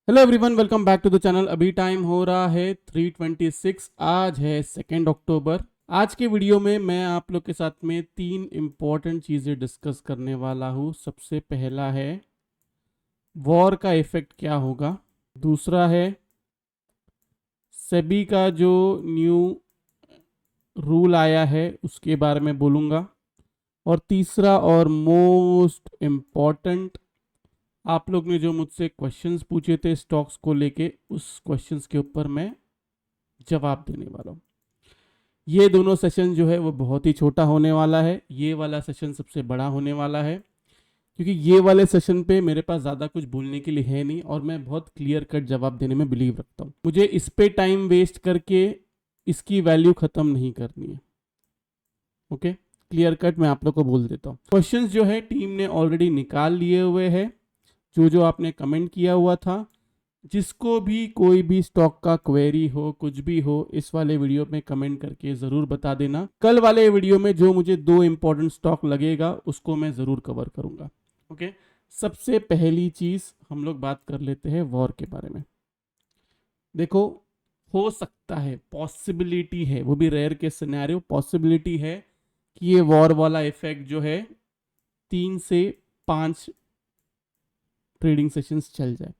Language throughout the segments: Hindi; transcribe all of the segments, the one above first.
Hello everyone, welcome back to the channel. अभी टाइम हो रहा है 3:26। आज है 2 अक्टूबर। आज के वीडियो में मैं आप लोग के साथ में 3 इम्पॉर्टेंट चीज़ें डिस्कस करने वाला हूँ। सबसे पहला है वॉर का इफ़ेक्ट क्या होगा। दूसरा है सेबी का जो न्यू रूल आया है उसके बारे में बोलूँगा। और तीसरा और मोस्ट इम्पॉर्टेंट, आप लोग ने जो मुझसे क्वेश्चंस पूछे थे स्टॉक्स को लेके, उस क्वेश्चंस के ऊपर मैं जवाब देने वाला हूँ। ये दोनों सेशन जो है वो बहुत ही छोटा होने वाला है। ये वाला सेशन सबसे बड़ा होने वाला है क्योंकि ये वाले सेशन पे मेरे पास ज़्यादा कुछ बोलने के लिए है नहीं और मैं बहुत क्लियर कट जवाब देने में बिलीव रखता हूँ। मुझे इस पे टाइम वेस्ट करके इसकी वैल्यू ख़त्म नहीं करनी है। ओके, क्लियर कट मैं आप लोग को बोल देता हूँ। क्वेश्चंस जो है टीम ने ऑलरेडी निकाल लिए हुए हैं, जो जो आपने कमेंट किया हुआ था। जिसको भी कोई भी स्टॉक का क्वेरी हो, कुछ भी हो, इस वाले वीडियो में कमेंट करके ज़रूर बता देना। कल वाले वीडियो में जो मुझे 2 इम्पोर्टेंट स्टॉक लगेगा उसको मैं ज़रूर कवर करूंगा। ओके, सबसे पहली चीज़ हम लोग बात कर लेते हैं वॉर के बारे में। देखो, हो सकता है, पॉसिबिलिटी है, वो भी रेयर के सिनेरियो, पॉसिबिलिटी है कि ये वॉर वाला इफेक्ट जो है 3 से 5 ट्रेडिंग सेशंस चल जाए,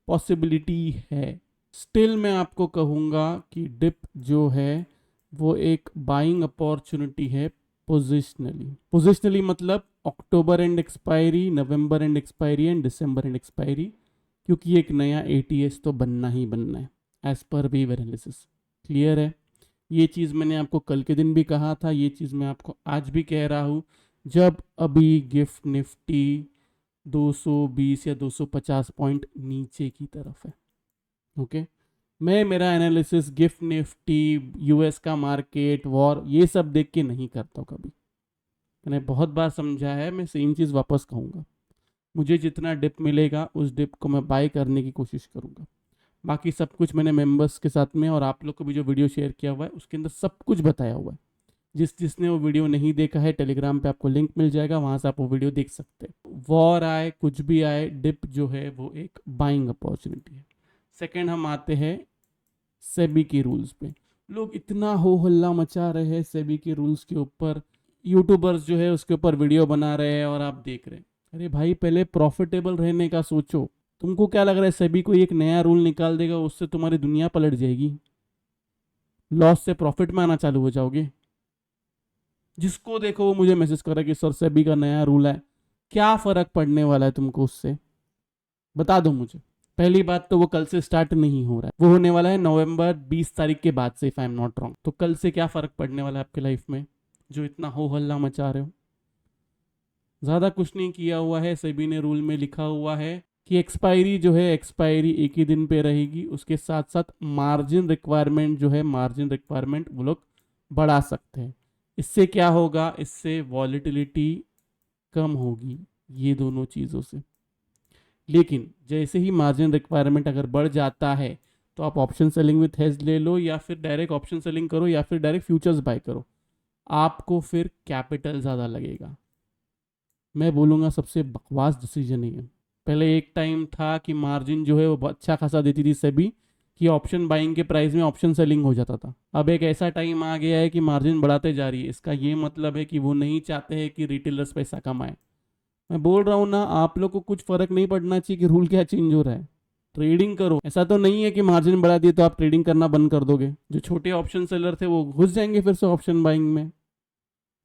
पॉसिबिलिटी है। स्टिल मैं आपको कहूँगा कि डिप जो है वो एक बाइंग अपॉर्चुनिटी है पोजिशनली। पोजिशनली मतलब October and expiry, November and expiry and December and expiry, क्योंकि एक नया एटीएस तो बनना ही बनना है as per wave analysis. Clear है? ये चीज़ मैंने आपको कल के दिन भी कहा था, ये चीज़ मैं आपको आज भी कह रहा हूँ। जब अभी गिफ्ट निफ्टी 220 या 250 पॉइंट नीचे की तरफ है, ओके, मैं मेरा एनालिसिस गिफ्ट निफ्टी, यूएस का मार्केट, वॉर, ये सब देख के नहीं करता हूँ कभी। मैंने बहुत बार समझा है, मैं सेम चीज़ वापस कहूँगा। मुझे जितना डिप मिलेगा उस डिप को मैं बाय करने की कोशिश करूँगा। बाकी सब कुछ मैंने मेंबर्स के साथ में और आप लोग को भी जो वीडियो शेयर किया हुआ है उसके अंदर सब कुछ बताया हुआ है। जिसने वो वीडियो नहीं देखा है, टेलीग्राम पे आपको लिंक मिल जाएगा, वहाँ से आप वो वीडियो देख सकते हैं। वॉर आए, कुछ भी आए, डिप जो है वो एक बाइंग अपॉर्चुनिटी है। सेकेंड, हम आते हैं सेबी की रूल्स पे। लोग इतना हो हल्ला मचा रहे हैं सेबी के रूल्स के ऊपर, यूट्यूबर्स जो है उसके ऊपर वीडियो बना रहे हैं और आप देख रहे हैं। अरे भाई, पहले प्रॉफिटेबल रहने का सोचो। तुमको क्या लग रहा है सेबी कोई एक नया रूल निकाल देगा उससे तुम्हारी दुनिया पलट जाएगी? लॉस से प्रॉफिट में आना चालू हो जाओगे? जिसको देखो वो मुझे मैसेज कर रहा है कि सर सेबी का नया रूल है। क्या फर्क पड़ने वाला है तुमको उससे? बता दो मुझे। पहली बात तो वो कल से स्टार्ट नहीं हो रहा है, वो होने वाला है नवंबर 20 तारीख के बाद से, if I am not wrong. तो कल से क्या फर्क पड़ने वाला है आपके लाइफ में जो इतना हो हल्ला मचा रहे हो? ज़्यादा कुछ नहीं किया हुआ है। सेबी ने रूल में लिखा हुआ है कि एक्सपायरी जो है, एक्सपायरी एक ही दिन पे रहेगी। उसके साथ साथ मार्जिन रिक्वायरमेंट जो है, मार्जिन रिक्वायरमेंट वो लोग बढ़ा सकते हैं। इससे क्या होगा? इससे वॉलेटिलिटी कम होगी, ये दोनों चीज़ों से। लेकिन जैसे ही मार्जिन रिक्वायरमेंट अगर बढ़ जाता है तो आप ऑप्शन सेलिंग विथ हेज ले लो, या फिर डायरेक्ट ऑप्शन सेलिंग करो, या फिर डायरेक्ट फ्यूचर्स बाय करो। आपको फिर कैपिटल ज़्यादा लगेगा। मैं बोलूँगा सबसे बकवास डिसीजन ही है। पहले एक टाइम था कि मार्जिन जो है वो अच्छा खासा देती थी सेबी, कि ऑप्शन बाइंग के प्राइस में ऑप्शन सेलिंग हो जाता था। अब एक ऐसा टाइम आ गया है कि मार्जिन बढ़ाते जा रही है। इसका ये मतलब है कि वो नहीं चाहते हैं कि रिटेलर्स पैसा कमाए। मैं बोल रहा हूँ ना, आप लोग को कुछ फर्क नहीं पड़ना चाहिए कि रूल क्या चेंज हो रहा है। ट्रेडिंग करो। ऐसा तो नहीं है कि मार्जिन बढ़ा दिए तो आप ट्रेडिंग करना बंद कर दोगे। जो छोटे ऑप्शन सेलर थे वो घुस जाएंगे फिर से ऑप्शन बाइंग में।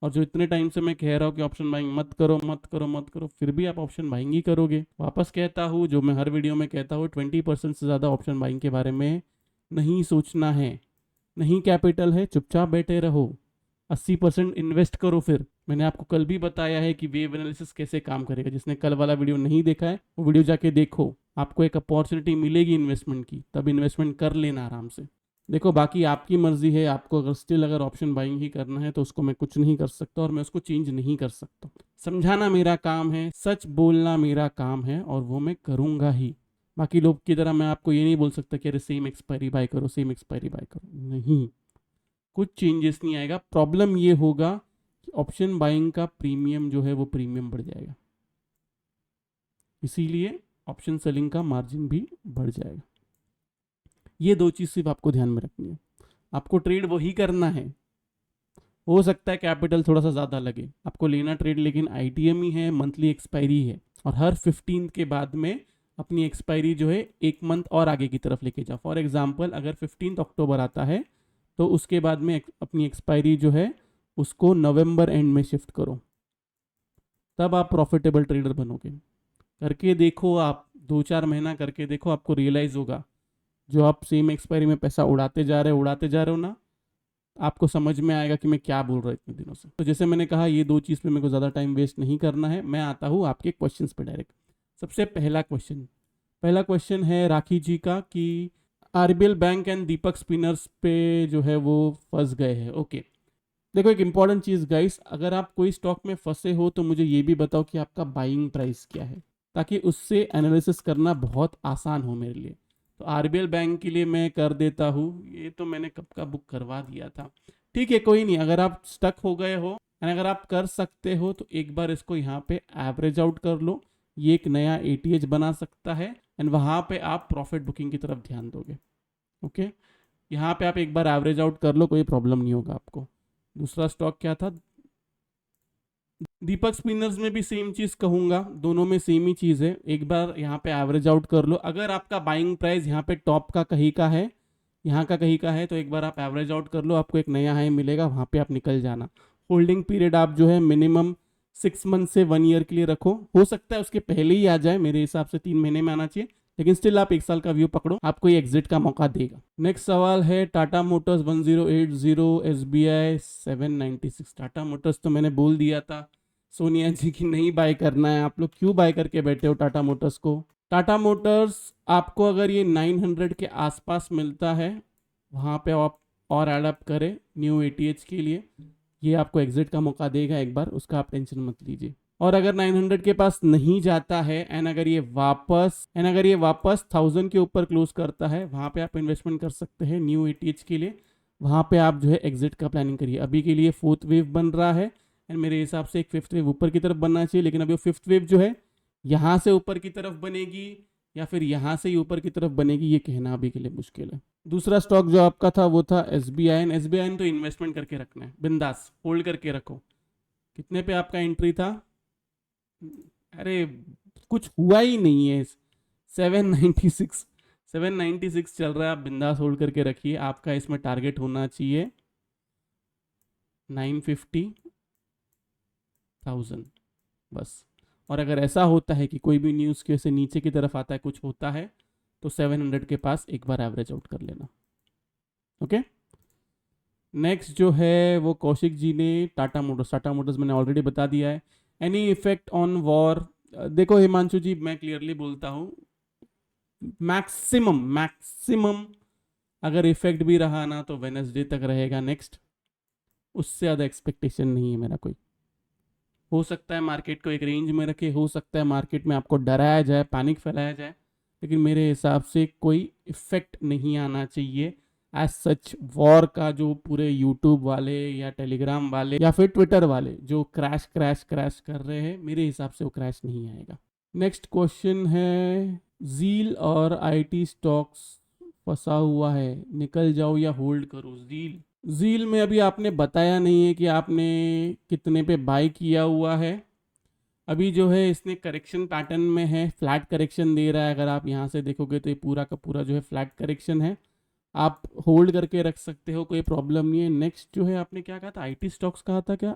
और जो इतने टाइम से मैं कह रहा हूँ कि ऑप्शन बाइंग मत करो मत करो मत करो, फिर भी आप ऑप्शन बाइंग ही करोगे। वापस कहता हूँ, जो मैं हर वीडियो में कहता हूँ, 20% से ज़्यादा ऑप्शन बाइंग के बारे में नहीं सोचना है। नहीं कैपिटल है, चुपचाप बैठे रहो। 80% इन्वेस्ट करो। फिर मैंने आपको कल भी बताया है कि वेव एनालिसिस कैसे काम करेगा। जिसने कल वाला वीडियो नहीं देखा है वो वीडियो जाके देखो। आपको एक अपॉर्चुनिटी मिलेगी इन्वेस्टमेंट की, तब इन्वेस्टमेंट कर लेना आराम से। देखो, बाकी आपकी मर्जी है। आपको अगर स्टिल अगर ऑप्शन बाइंग ही करना है तो उसको मैं कुछ नहीं कर सकता और मैं उसको चेंज नहीं कर सकता। समझाना मेरा काम है, सच बोलना मेरा काम है, और वो मैं करूँगा ही। बाकी लोग की तरह मैं आपको ये नहीं बोल सकता कि अरे सेम एक्सपायरी बाय करो, सेम एक्सपायरी बाय करो। नहीं, कुछ चेंजेस नहीं आएगा। प्रॉब्लम ये होगा कि ऑप्शन बाइंग का प्रीमियम जो है वो प्रीमियम बढ़ जाएगा। इसीलिए ऑप्शन सेलिंग का मार्जिन भी बढ़ जाएगा। ये दो चीज़ सिर्फ आपको ध्यान में रखनी है। आपको ट्रेड वही करना है, हो सकता है कैपिटल थोड़ा सा ज़्यादा लगे, आपको लेना ट्रेड लेकिन आईटीएम ही है, मंथली एक्सपायरी है, और हर 15 के बाद में अपनी एक्सपायरी जो है 1 मंथ और आगे की तरफ लेके जाओ। फॉर एग्जांपल अगर 15 अक्टूबर आता है तो उसके बाद में अपनी एक्सपायरी जो है उसको नवंबर एंड में शिफ्ट करो, तब आप प्रॉफिटेबल ट्रेडर बनोगे। करके देखो, आप 2-4 महीना करके देखो, आपको रियलाइज़ होगा जो आप सेम एक्सपायरी में पैसा उड़ाते जा रहे हो ना, आपको समझ में आएगा कि मैं क्या बोल रहा हूँ इतने दिनों से। तो जैसे मैंने कहा, ये दो चीज़ पे मेरे को ज़्यादा टाइम वेस्ट नहीं करना है। मैं आता हूँ आपके क्वेश्चंस पे डायरेक्ट। सबसे पहला क्वेश्चन है राखी जी का कि RBL bank and Deepak spinners पे जो है वो फंस गए हैं। ओके, देखो एक इंपॉर्टेंट चीज़ गाइस, अगर आप कोई स्टॉक में फंसे हो तो मुझे ये भी बताओ कि आपका बाइंग प्राइस क्या है, ताकि उससे एनालिसिस करना बहुत आसान हो मेरे लिए। तो आरबीएल बैंक के लिए मैं कर देता हूँ, ये तो मैंने कब का बुक करवा दिया था। ठीक है, कोई नहीं, अगर आप स्टक हो गए हो एंड अगर आप कर सकते हो तो एक बार इसको यहाँ पे एवरेज आउट कर लो, ये एक नया एटीएच बना सकता है एंड वहाँ पे आप प्रॉफिट बुकिंग की तरफ ध्यान दोगे। ओके, यहाँ पे आप एक बार एवरेज आउट कर लो, कोई प्रॉब्लम नहीं होगा आपको। दूसरा स्टॉक क्या था? दीपक स्पिनर्स में भी सेम चीज कहूंगा, दोनों में सेम ही चीज है। एक बार यहाँ पे एवरेज आउट कर लो, अगर आपका बाइंग प्राइस यहाँ पे टॉप का कहीं का है, यहाँ का कहीं का है, तो एक बार आप एवरेज आउट कर लो, आपको एक नया हाई मिलेगा, वहाँ पे आप निकल जाना। होल्डिंग पीरियड आप जो है मिनिमम 6 मंथ से 1 ईयर के लिए रखो, हो सकता है उसके पहले ही आ जाए, मेरे हिसाब से 3 महीने में आना चाहिए, लेकिन स्टिल आप 1 साल का व्यू पकड़ो, आपको ये एग्जिट का मौका देगा। नेक्स्ट सवाल है Tata Motors 1080, SBI 796। Tata Motors तो मैंने बोल दिया था सोनिया जी की नहीं बाय करना है, आप लोग क्यों बाय करके बैठे हो टाटा मोटर्स को? टाटा मोटर्स आपको अगर ये 900 के आसपास मिलता है, वहाँ पे आप और एडअप करें न्यू एटीएच के लिए, ये आपको एग्जिट का मौका देगा एक बार, उसका आप टेंशन मत लीजिए। और अगर 900 के पास नहीं जाता है एंड अगर ये वापस 1000 के ऊपर क्लोज करता है, वहाँ पे आप इन्वेस्टमेंट कर सकते हैं न्यू एटीएच के लिए, वहाँ पे आप जो है एग्जिट का प्लानिंग करिए। अभी के लिए 4th वेव बन रहा है एंड मेरे हिसाब से एक 5th वेव ऊपर की तरफ बनना चाहिए, लेकिन अभी वो 5th वेव जो है यहाँ से ऊपर की तरफ बनेगी या फिर यहाँ से ही ऊपर की तरफ बनेगी, ये कहना अभी के लिए मुश्किल है। दूसरा स्टॉक जो आपका था वो था एसबीआई। एसबीआई तो इन्वेस्टमेंट करके रखना है, बिंदास होल्ड करके रखो। कितने पे आपका एंट्री था? अरे कुछ हुआ ही नहीं है, 796 चल रहा है, आप बिंदास होल्ड करके रखिए। आपका इसमें टारगेट होना चाहिए 950,000 बस। और अगर ऐसा होता है कि कोई भी न्यूज़ के से नीचे की तरफ आता है, कुछ होता है, तो 700 के पास एक बार एवरेज आउट कर लेना। ओके, नेक्स्ट जो है वो कौशिक जी ने टाटा मोटर्स मैंने ऑलरेडी बता दिया है। Any effect on war? देखो हिमांशु जी, मैं क्लियरली बोलता हूँ, मैक्सिमम अगर इफेक्ट भी रहा ना तो वेडनेसडे तक रहेगा नेक्स्ट, उससे ज़्यादा एक्सपेक्टेशन नहीं है मेरा कोई। हो सकता है मार्केट को एक रेंज में रखे, हो सकता है मार्केट में आपको डराया जाए, पैनिक फैलाया जाए, लेकिन मेरे हिसाब से कोई इफेक्ट नहीं आना चाहिए एज सच वॉर का, जो पूरे यूट्यूब वाले या टेलीग्राम वाले या फिर ट्विटर वाले जो क्रैश कर रहे हैं, मेरे हिसाब से वो क्रैश नहीं आएगा। नेक्स्ट क्वेश्चन है, जील और आईटी स्टॉक्स फंसा हुआ है, निकल जाओ या होल्ड करो? जील में अभी आपने बताया नहीं है कि आपने कितने पे बाय किया हुआ है। अभी जो है इसने करेक्शन पैटर्न में है, फ्लैट करेक्शन दे रहा है, अगर आप यहाँ से देखोगे तो ये पूरा का पूरा जो है फ्लैट करेक्शन है, आप होल्ड करके रख सकते हो, कोई प्रॉब्लम नहीं है। नेक्स्ट जो है आपने क्या कहा था, आईटी स्टॉक्स कहा था क्या?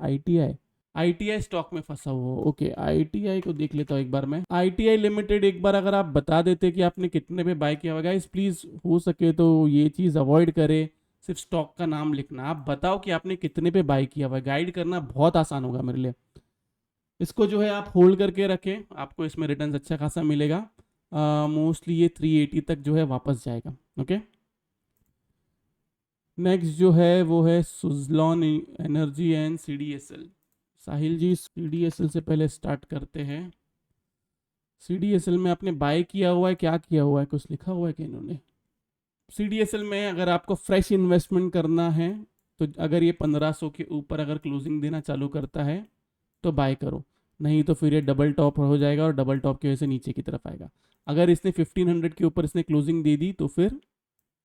आईटीआई स्टॉक में फंसा हुआ। ओके, आईटीआई को देख लेता हूँ एक बार मैं। आईटीआई लिमिटेड एक बार अगर आप बता देते कि आपने कितने पे बाय किया हुआ। गाइस प्लीज हो सके तो ये चीज़ अवॉइड करें, सिर्फ स्टॉक का नाम लिखना, आप बताओ कि आपने कितने पे बाय किया हुआ। गाइड करना बहुत आसान होगा मेरे लिए। इसको जो है आप होल्ड करके रखें, आपको इसमें रिटर्न अच्छा खासा मिलेगा। मोस्टली ये 380 तक जो है वापस जाएगा। ओके, नेक्स्ट जो है वो है Suzlon energy and CDSL. Sahil ji, CDSL से पहले स्टार्ट करते हैं। सीडीएसएल में आपने बाय किया हुआ है, क्या किया हुआ है, कुछ लिखा हुआ है कि इन्होंने? सीडीएसएल में अगर आपको फ्रेश इन्वेस्टमेंट करना है तो अगर ये 1500 के ऊपर अगर क्लोजिंग देना चालू करता है तो बाय करो, नहीं तो फिर ये डबल टॉप हो जाएगा और डबल टॉप की वजह से नीचे की तरफ आएगा। अगर इसने 1500 के ऊपर इसने क्लोजिंग दे दी तो फिर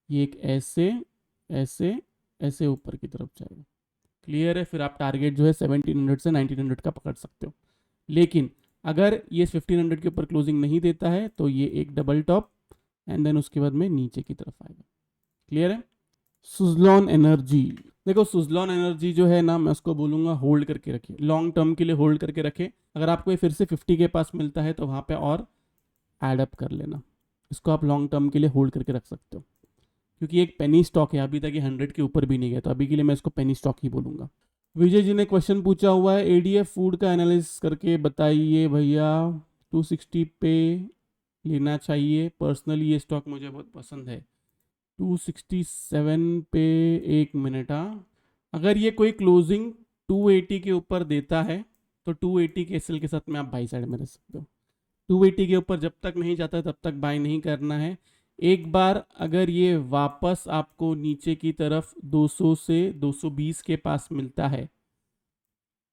ये एक ऐसे ऐसे ऐसे ऊपर की तरफ जाएगा। क्लियर है? फिर आप टारगेट जो है 1700 से 1900 का पकड़ सकते हो। लेकिन अगर ये 1500 के ऊपर क्लोजिंग नहीं देता है तो ये एक डबल टॉप एंड देन उसके बाद में नीचे की तरफ आएगा। क्लियर है? सुजलॉन एनर्जी, देखो सुजलॉन एनर्जी जो है ना, मैं उसको बोलूँगा होल्ड करके रखिए, लॉन्ग टर्म के लिए होल्ड करके रखे। अगर आपको ये फिर से 50 के पास मिलता है तो वहाँ पे और एड अप कर लेना। इसको आप लॉन्ग टर्म के लिए होल्ड करके रख सकते हो, क्योंकि एक पेनी स्टॉक है, अभी तक ये 100 के ऊपर भी नहीं गया, तो अभी के लिए मैं इसको पेनी स्टॉक ही बोलूँगा। विजय जी ने क्वेश्चन पूछा हुआ है, एडीएफ फूड का एनालिसिस करके बताइए भैया, 260 पे लेना चाहिए। पर्सनली ये स्टॉक मुझे बहुत पसंद है। 267 पे, एक मिनट। हाँ, अगर ये कोई क्लोजिंग 280 के ऊपर देता है तो 280 के एसएल के साथ में आप बाई साइड में रह सकते हो। 280 के ऊपर जब तक नहीं जाता तब तक बाय नहीं करना है। एक बार अगर ये वापस आपको नीचे की तरफ 200 से 220 के पास मिलता है,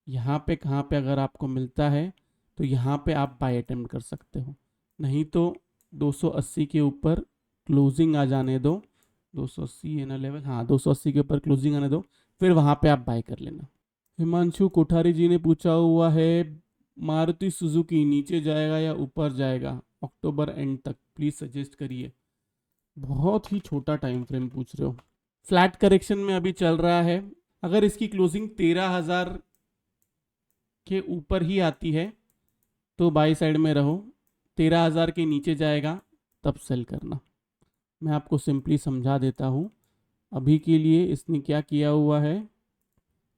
यहाँ पे कहाँ पे अगर आपको मिलता है तो यहाँ पे आप बाय अटेम्प्ट कर सकते हो। नहीं तो 280 के ऊपर क्लोजिंग आ जाने दो, 280 है ना लेवल, हाँ 280 के ऊपर क्लोजिंग आने दो, फिर वहाँ पे आप बाय कर लेना। हिमांशु कोठारी जी ने पूछा हुआ है, मारुति सुजुकी नीचे जाएगा या ऊपर जाएगा अक्टूबर एंड तक, प्लीज़ सजेस्ट करिए। बहुत ही छोटा टाइम फ्रेम पूछ रहे हो। फ्लैट करेक्शन में अभी चल रहा है। अगर इसकी क्लोजिंग 13,000 के ऊपर ही आती है तो बाई साइड में रहो। 13,000 के नीचे जाएगा तब सेल करना। मैं आपको सिंपली समझा देता हूँ। अभी के लिए इसने क्या किया हुआ है,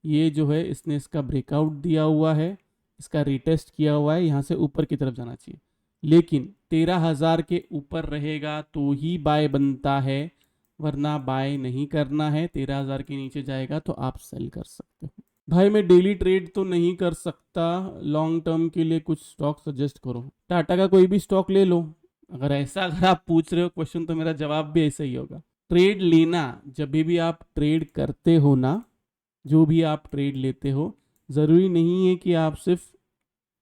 ये जो है इसने इसका ब्रेकआउट दिया हुआ है, इसका रिटेस्ट किया हुआ है, यहाँ से ऊपर की तरफ जाना चाहिए, लेकिन 13,000 के ऊपर रहेगा तो ही बाय बनता है, वरना बाय नहीं करना है। 13,000 के नीचे जाएगा तो आप सेल कर सकते हो। भाई मैं डेली ट्रेड तो नहीं कर सकता, लॉन्ग टर्म के लिए कुछ स्टॉक सजेस्ट करो। टाटा का कोई भी स्टॉक ले लो। अगर आप पूछ रहे हो क्वेश्चन तो मेरा जवाब भी ऐसा ही होगा। ट्रेड लेना, जब भी आप ट्रेड करते हो ना, जो भी आप ट्रेड लेते हो, ज़रूरी नहीं है कि आप सिर्फ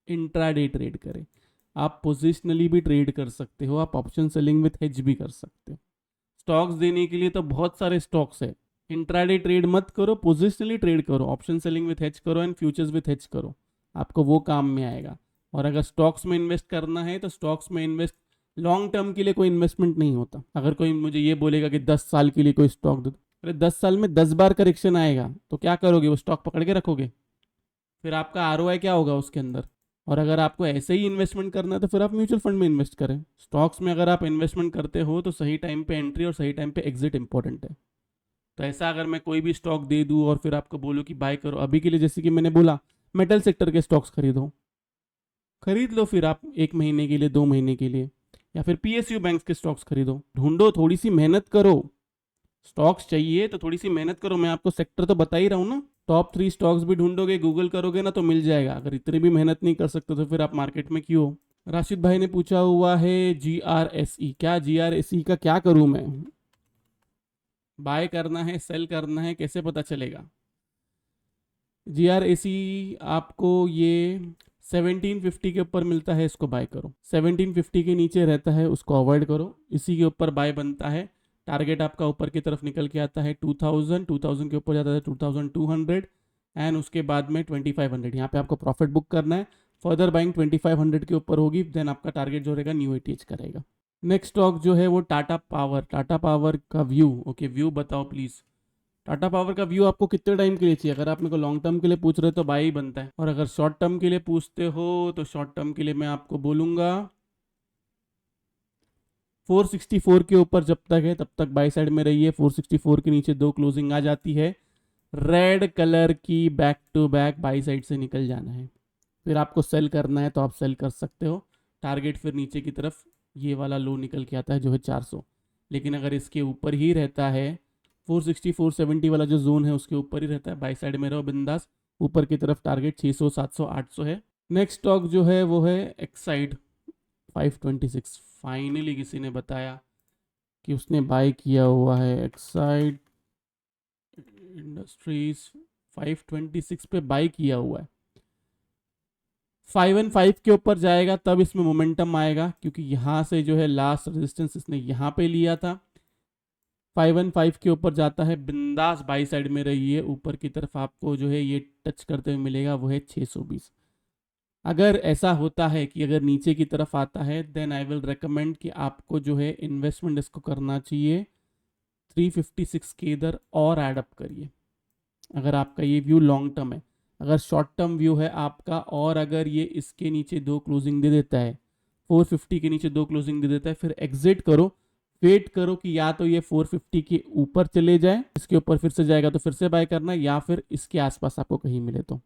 इंट्राडे ट्रेड करें। आप पोजिशनली भी ट्रेड कर सकते हो, आप ऑप्शन सेलिंग विथ हेज भी कर सकते हो। स्टॉक्स देने के लिए तो बहुत सारे स्टॉक्स है। इंट्राडे ट्रेड मत करो, पोजिशनली ट्रेड करो, ऑप्शन सेलिंग विथ हेज करो एंड फ्यूचर्स विथ हेज करो, आपको वो काम में आएगा। और अगर स्टॉक्स में इन्वेस्ट करना है तो स्टॉक्स में इन्वेस्ट, लॉन्ग टर्म के लिए कोई इन्वेस्टमेंट नहीं होता। अगर कोई मुझे ये बोलेगा कि 10 साल के लिए कोई स्टॉक दो, अरे 10 साल में 10 बार करेक्शन आएगा तो क्या करोगे, वो स्टॉक पकड़ के रखोगे? फिर आपका आरओआई क्या होगा उसके अंदर? और अगर आपको ऐसे ही इन्वेस्टमेंट करना है तो फिर आप म्यूचुअल फंड में इन्वेस्ट करें। स्टॉक्स में अगर आप इन्वेस्टमेंट करते हो तो सही टाइम पे एंट्री और सही टाइम पे एग्जिट इंपॉर्टेंट है। तो ऐसा अगर मैं कोई भी स्टॉक दे दूँ और फिर आपको बोलूँ कि बाय करो, अभी के लिए जैसे कि मैंने बोला मेटल सेक्टर के स्टॉक्स खरीदो, खरीद लो फिर आप 1 महीने के लिए, 2 महीने के लिए, या फिर पीएसयू बैंक के स्टॉक्स खरीदो। ढूंढो, थोड़ी सी मेहनत करो। स्टॉक्स चाहिए तो थोड़ी सी मेहनत करो। मैं आपको सेक्टर तो बता ही रहा हूँ ना। टॉप 3 स्टॉक्स भी ढूंढोगे, गूगल करोगे ना तो मिल जाएगा। अगर इतनी भी मेहनत नहीं कर सकते तो फिर आप मार्केट में क्यों हो? राशिद भाई ने पूछा हुआ है जीआरएसई, क्या जीआरएसई का क्या करूं मैं? बाय करना है, सेल करना है, कैसे पता चलेगा? जीआरएसई आपको ये 1750 के ऊपर मिलता है, इसको बाय करो। 1750 के नीचे रहता है उसको अवॉइड करो, इसी के ऊपर बाय बनता है। टारगेट आपका ऊपर की तरफ निकल के आता है 2000 के ऊपर जाता है 2200 एंड उसके बाद में 2500। यहाँ पे आपको प्रॉफिट बुक करना है। फर्दर बाइंग 2500 के ऊपर होगी, देन आपका टारगेट जो रहेगा न्यू एटीएच करेगा। नेक्स्ट स्टॉक जो है वो टाटा पावर। टाटा पावर का व्यू, ओके व्यू बताओ प्लीज़। टाटा पावर का व्यू आपको कितने टाइम के लिए चाहिए? अगर आप मेरे को लॉन्ग टर्म के लिए पूछ रहे हो तो बाय ही बनता है, और अगर शॉर्ट टर्म के लिए पूछते हो तो शॉर्ट टर्म के लिए मैं आपको बोलूँगा 464 के ऊपर जब तक है तब तक बाय साइड में रहिए। 464 के नीचे 2 क्लोजिंग आ जाती है, रेड कलर की back to back buy side से निकल जाना है। फिर आपको सेल करना है तो आप सेल कर सकते हो। टारगेट फिर नीचे की तरफ ये वाला लो निकल के आता है जो है 400। लेकिन अगर इसके ऊपर ही रहता है, 460 470 वाला जो जोन है उसके ऊपर ही रहता है, बाई साइड में रहो बिंदास। ऊपर की तरफ टारगेट 600 700 800 है। नेक्स्ट स्टॉक जो है वो है एक्साइड 526। फाइनली किसी ने बताया कि उसने बाय किया हुआ है एक्साइड इंडस्ट्रीज, 526 पे बाय किया हुआ है। 515 के ऊपर जाएगा तब इसमें मोमेंटम आएगा, क्योंकि यहाँ से जो है लास्ट रेजिस्टेंस इसने यहाँ पे लिया था। 515 के ऊपर जाता है, बिंदास बाई साइड में रहिए, ऊपर की तरफ आपको जो है ये टच करते हुए मिलेगा, वो है 620। अगर ऐसा होता है कि अगर नीचे की तरफ आता है, देन आई विल रेकमेंड कि आपको जो है इन्वेस्टमेंट इसको करना चाहिए 356 के इधर और एडअप करिए, अगर आपका ये व्यू लॉन्ग टर्म है। अगर शॉर्ट टर्म व्यू है आपका, और अगर ये इसके नीचे 2 क्लोजिंग दे देता है, 450 के नीचे 2 क्लोजिंग दे देता है, फिर एग्जिट करो, वेट करो कि या तो ये 450 के ऊपर चले जाए, इसके ऊपर फिर से जाएगा तो फिर से बाय करना, या फिर इसके आसपास आपको कहीं मिले तो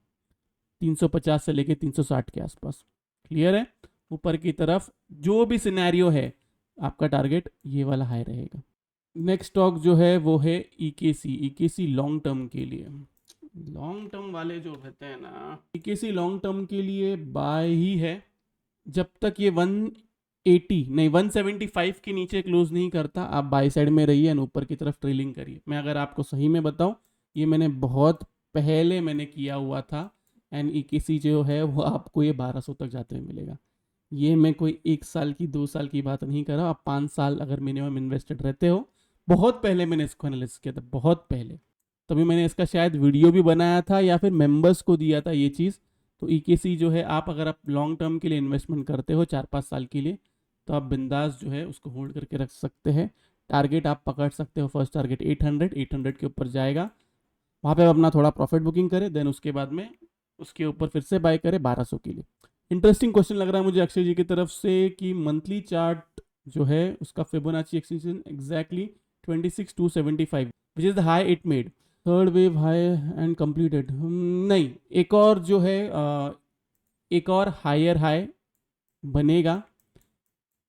350 से लेके 360 के आसपास। क्लियर है? ऊपर की तरफ जो भी सिनेरियो है, आपका टारगेट ये वाला हाई रहेगा। नेक्स्ट स्टॉक जो है वो है ईकेसी। ईकेसी लॉन्ग टर्म के लिए, लॉन्ग टर्म वाले जो रहते हैं ना, ईकेसी लॉन्ग टर्म के लिए बाय ही है जब तक ये 180 नहीं 175 के नीचे क्लोज नहीं करता। आप बाय साइड में रहिए एंड ऊपर की तरफ ट्रेलिंग करिए। मैं अगर आपको सही में बताऊं, ये मैंने बहुत पहले मैंने किया हुआ था, एंड ईकेसी जो है वो आपको ये 1200 तक जाते हुए मिलेगा। ये मैं कोई 1 साल की 2 साल की बात नहीं कर रहा, आप 5 साल अगर मिनिमम इन्वेस्टेड रहते हो। बहुत पहले मैंने इसको एनालिसिस किया था, बहुत पहले, तभी मैंने इसका शायद वीडियो भी बनाया था या फिर मेंबर्स को दिया था ये चीज़। तो ईकेसी जो है, आप अगर आप लॉन्ग टर्म के लिए इन्वेस्टमेंट करते हो 4-5 साल के लिए, तो आप बिंदास जो है उसको होल्ड करके रख सकते हैं। टारगेट आप पकड़ सकते हो, फर्स्ट टारगेट 800 के ऊपर जाएगा, वहाँ पे अपना थोड़ा प्रॉफिट बुकिंग करें, देन उसके बाद में उसके ऊपर फिर से बाय करें 1200 के लिए। इंटरेस्टिंग क्वेश्चन लग रहा है मुझे अक्षय जी की तरफ से कि मंथली चार्ट जो है उसका Fibonacci extension exactly 26275 which is the high it made, third wave high and completed. नहीं, एक और जो है एक और हायर हाई बनेगा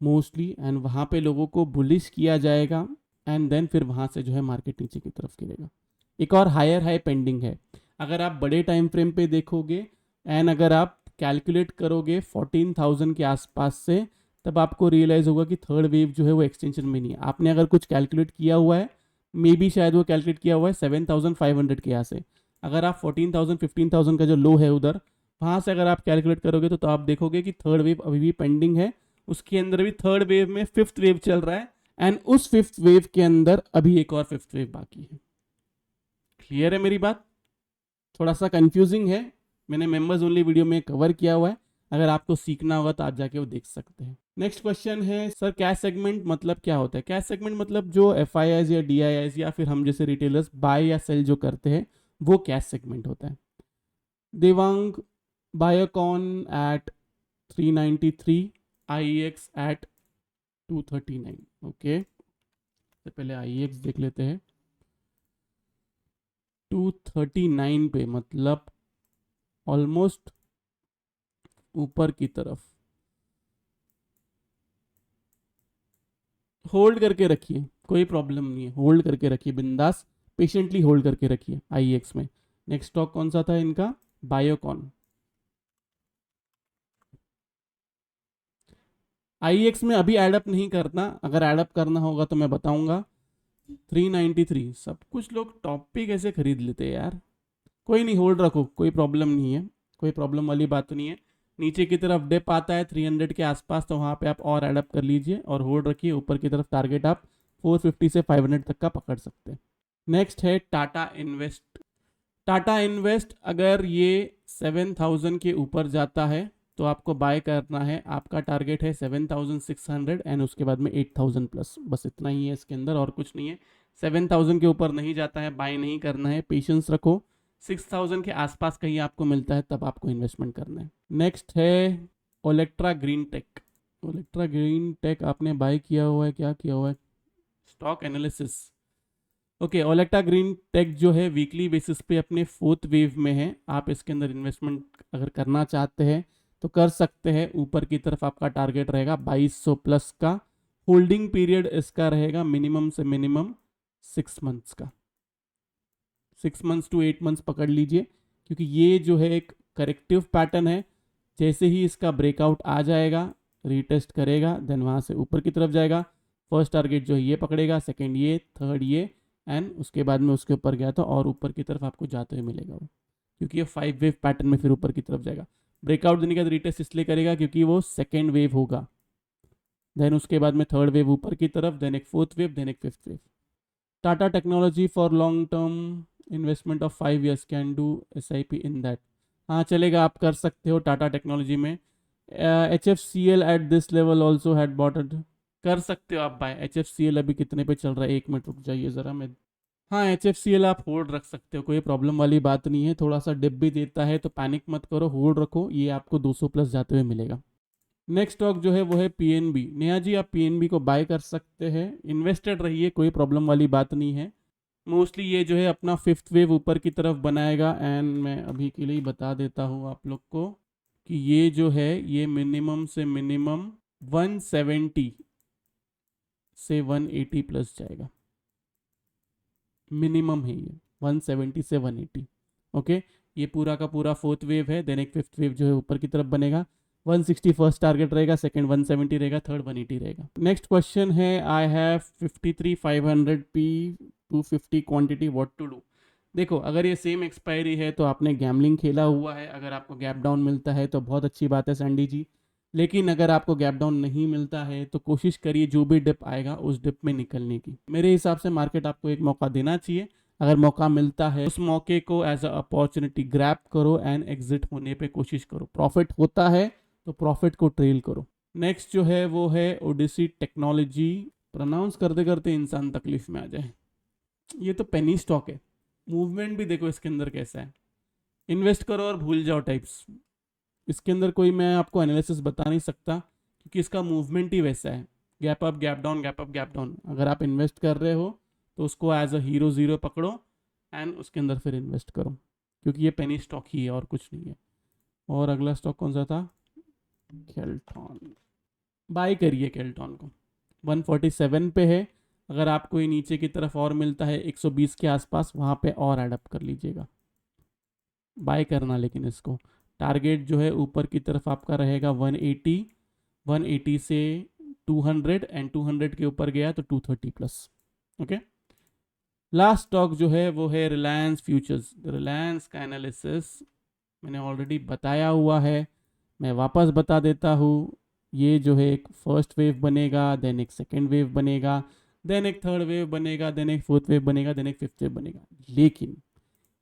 मोस्टली, एंड वहाँ पे लोगों को बुलिश किया जाएगा, एंड देन फिर वहाँ से जो है मार्केट नीचे की तरफ गिरेगा। एक और हायर हाई पेंडिंग है। अगर आप बड़े टाइम फ्रेम पे देखोगे एंड अगर आप कैलकुलेट करोगे 14,000 के आसपास से, तब आपको रियलाइज होगा कि थर्ड वेव जो है वो एक्सटेंशन में नहीं है। आपने अगर कुछ कैलकुलेट किया हुआ है, मे बी शायद वो कैलकुलेट किया हुआ है 7,500 के यहाँ से, अगर आप 14,000 15,000 का जो लो है उधर, वहाँ से अगर आप कैलकुलेट करोगे तो आप देखोगे कि थर्ड वेव अभी भी पेंडिंग है। उसके अंदर भी थर्ड वेव में फिफ्थ वेव चल रहा है, एंड उस फिफ्थ वेव के अंदर अभी एक और फिफ्थ वेव बाकी है। क्लियर है मेरी बात? थोड़ा सा कंफ्यूजिंग है, मैंने मेंबर्स ओनली वीडियो में कवर किया हुआ है, अगर आपको सीखना होगा तो आप जाके वो देख सकते हैं। नेक्स्ट क्वेश्चन है, सर कैश सेगमेंट मतलब क्या होता है? कैश सेगमेंट मतलब जो एफआईआईज या डीआईआईज या फिर हम जैसे रिटेलर्स बाय या सेल जो करते हैं, वो कैश सेगमेंट होता है। Devang, Biocon at 393, IEX at 239। Okay, तो पहले आईएक्स देख लेते हैं। 239 पे मतलब ऑलमोस्ट ऊपर की तरफ। होल्ड करके रखिए, कोई प्रॉब्लम नहीं है, होल्ड करके रखिए, बिंदास पेशेंटली होल्ड करके रखिए आईएक्स में। नेक्स्ट स्टॉक कौन सा था इनका? बायोकॉन। आईएक्स में अभी एडअप नहीं करना, अगर एडअप करना होगा तो मैं बताऊंगा। 393, सब कुछ लोग टॉप पे कैसे खरीद लेते हैं यार। कोई नहीं, होल्ड रखो, कोई प्रॉब्लम नहीं है, कोई प्रॉब्लम वाली बात तो नहीं है। नीचे की तरफ डिप आता है 300 के आसपास, तो वहाँ पे आप और एडअप कर लीजिए और होल्ड रखिए। ऊपर की तरफ टारगेट आप 450 से 500 तक का पकड़ सकते हैं। नेक्स्ट है टाटा इन्वेस्ट। टाटा इन्वेस्ट अगर ये 7,000 के ऊपर जाता है तो आपको बाय करना है। आपका टारगेट है 7,600 एंड उसके बाद में 8,000 प्लस, बस इतना ही है इसके अंदर और कुछ नहीं है। 7,000 के ऊपर नहीं जाता है, बाय नहीं करना है, पेशेंस रखो। 6,000 के आसपास कहीं आपको मिलता है तब आपको इन्वेस्टमेंट करना है। नेक्स्ट है Olectra green tech. Olectra green tech आपने बाय किया हुआ है, क्या किया हुआ है? Stock analysis. Okay, Olectra green tech जो है वीकली बेसिस पे अपने फोर्थ वेव में है। आप इसके अंदर इन्वेस्टमेंट अगर करना चाहते हैं तो कर सकते हैं। ऊपर की तरफ आपका टारगेट रहेगा 2200 प्लस का। होल्डिंग पीरियड इसका रहेगा मिनिमम से मिनिमम 6 मंथ्स का, 6 मंथ्स टू 8 मंथ्स पकड़ लीजिए, क्योंकि ये जो है एक करेक्टिव पैटर्न है। जैसे ही इसका ब्रेकआउट आ जाएगा, रीटेस्ट करेगा, देन वहाँ से ऊपर की तरफ जाएगा। फर्स्ट टारगेट जो है ये पकड़ेगा, सेकेंड ये, थर्ड ये, एंड उसके बाद में उसके ऊपर गया तो और ऊपर की तरफ आपको जाते हुए मिलेगा वो, क्योंकि ये 5 वेव पैटर्न में फिर ऊपर की तरफ जाएगा। ब्रेकआउट देने के बाद रीटेस्ट इसलिए करेगा क्योंकि वो सेकेंड वेव होगा, देन उसके बाद में थर्ड वेव ऊपर की तरफ, देन एक फोर्थ वेव, देन एक fifth wave. Tata Technology for long term investment of 5 years can do SIP in that. हाँ चलेगा, आप कर सकते हो टाटा टेक्नोलॉजी में। HFCL at this level also had bought, कर सकते हो आप बाय। HFCL अभी कितने पे चल रहा है, 1 मिनट रुक जाइए ज़रा मैं। हाँ HFCL आप होल्ड रख सकते हो, कोई प्रॉब्लम वाली बात नहीं है। थोड़ा सा डिप भी देता है तो पैनिक मत करो, होल्ड रखो, ये आपको 200 प्लस जाते हुए मिलेगा। नेक्स्ट स्टॉक जो है वो है PNB। नेहा जी आप PNB को बाय कर सकते हैं, इन्वेस्टेड रहिए, कोई प्रॉब्लम वाली बात नहीं है। मोस्टली ये जो है अपना फिफ्थ वेव ऊपर की तरफ बनाएगा, एंड मैं अभी के लिए बता देता हूँ आप लोग को कि ये जो है ये मिनिमम से मिनिमम 170 से 180 प्लस जाएगा, मिनिमम है ये 170 से 180। ओके, ये पूरा का पूरा फोर्थ वेव है, देन एक फिफ्थ वेव जो है ऊपर की तरफ बनेगा। 160 फर्स्ट टारगेट रहेगा, सेकंड 170 रहेगा, थर्ड 180 रहेगा। नेक्स्ट क्वेश्चन है, I have 53,500 P 250 quantity, what to do. देखो अगर ये सेम एक्सपायरी है तो आपने गैमलिंग खेला हुआ है, अगर आपको गैप डाउन मिलता है तो बहुत अच्छी बात है सैंडी जी, लेकिन अगर आपको गैप डाउन नहीं मिलता है तो कोशिश करिए जो भी डिप आएगा उस डिप में निकलने की। मेरे हिसाब से मार्केट आपको एक मौका देना चाहिए, अगर मौका मिलता है उस मौके को एज अ अपॉर्चुनिटी ग्रैब करो एंड एग्जिट होने पे कोशिश करो। प्रॉफिट होता है तो प्रॉफिट को ट्रेल करो। नेक्स्ट जो है वो है ओडिसी टेक्नोलॉजी, प्रोनाउंस करते करते इंसान तकलीफ में आ जाए। ये तो पेनी स्टॉक है, मूवमेंट भी देखो इसके अंदर कैसा है, इन्वेस्ट करो और भूल जाओ टाइप्स। इसके अंदर कोई मैं आपको एनालिसिस बता नहीं सकता क्योंकि इसका मूवमेंट ही वैसा है, gap up gap down, gap up gap down. अगर आप इन्वेस्ट कर रहे हो तो उसको एज अ हीरो ज़ीरो पकड़ो एंड उसके अंदर फिर इन्वेस्ट करो, क्योंकि ये पेनी स्टॉक ही है और कुछ नहीं है। और अगला स्टॉक कौन सा था, केल्ट्रॉन। बाय करिए केल्ट्रॉन को, 147 पे है। अगर आपको ये नीचे की तरफ और मिलता है 120 के आसपास, वहाँ पे और एडअप कर लीजिएगा, बाय करना। लेकिन इसको टारगेट जो है ऊपर की तरफ आपका रहेगा 180, 180 से 200 एंड 200 के ऊपर गया तो 230 प्लस। ओके, लास्ट स्टॉक जो है वो है रिलायंस फ्यूचर्स। रिलायंस का एनालिसिस मैंने ऑलरेडी बताया हुआ है, मैं वापस बता देता हूँ। ये जो है एक फर्स्ट वेव बनेगा, देन एक सेकेंड वेव बनेगा, देन एक थर्ड वेव बनेगा, देन एक फोर्थ वेव बनेगा, देन एक फिफ्थ वेव बनेगा। लेकिन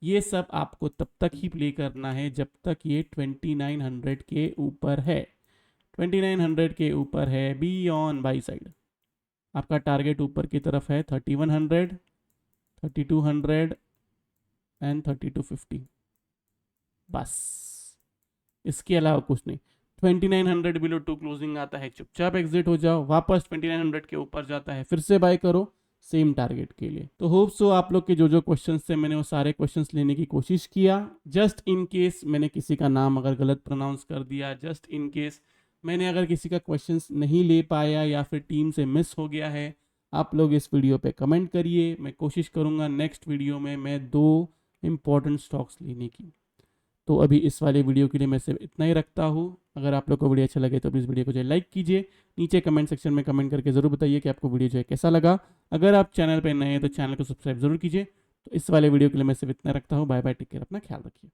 ये सब आपको तब तक ही प्ले करना है जब तक ये 2900 के ऊपर है। 2900 के ऊपर है, बी ऑन बाई साइड। आपका टारगेट ऊपर की तरफ है 3100, 3200 एंड 3250, बस इसके अलावा कुछ नहीं। 2900 बिलो 2 क्लोजिंग आता है, चुपचाप एग्जिट हो जाओ, वापस 2900 के ऊपर जाता है फिर से बाय करो सेम टारगेट के लिए। तो होप सो आप लोग के जो जो क्वेश्चंस थे मैंने वो सारे क्वेश्चंस लेने की कोशिश किया। जस्ट इन केस मैंने किसी का नाम अगर गलत प्रोनाउंस कर दिया, जस्ट इन केस मैंने अगर किसी का क्वेश्चंस नहीं ले पाया या फिर टीम से मिस हो गया है, आप लोग इस वीडियो पे कमेंट करिए। मैं कोशिश करूँगा नेक्स्ट वीडियो में मैं 2 इम्पॉर्टेंट स्टॉक्स लेने की। तो अभी इस वाले वीडियो के लिए मैं सिर्फ इतना ही रखता हूँ। अगर आप लोग को वीडियो अच्छा लगे तो प्लीज़ वीडियो को जो है लाइक कीजिए, नीचे कमेंट सेक्शन में कमेंट करके ज़रूर बताइए कि आपको वीडियो जो है कैसा लगा। अगर आप चैनल पर नए हैं तो चैनल को सब्सक्राइब जरूर कीजिए। तो इस वाले वीडियो के लिए मैं सिर्फ इतना रखता हूँ। बाय बाय, टेक केयर, अपना ख्याल रखिए।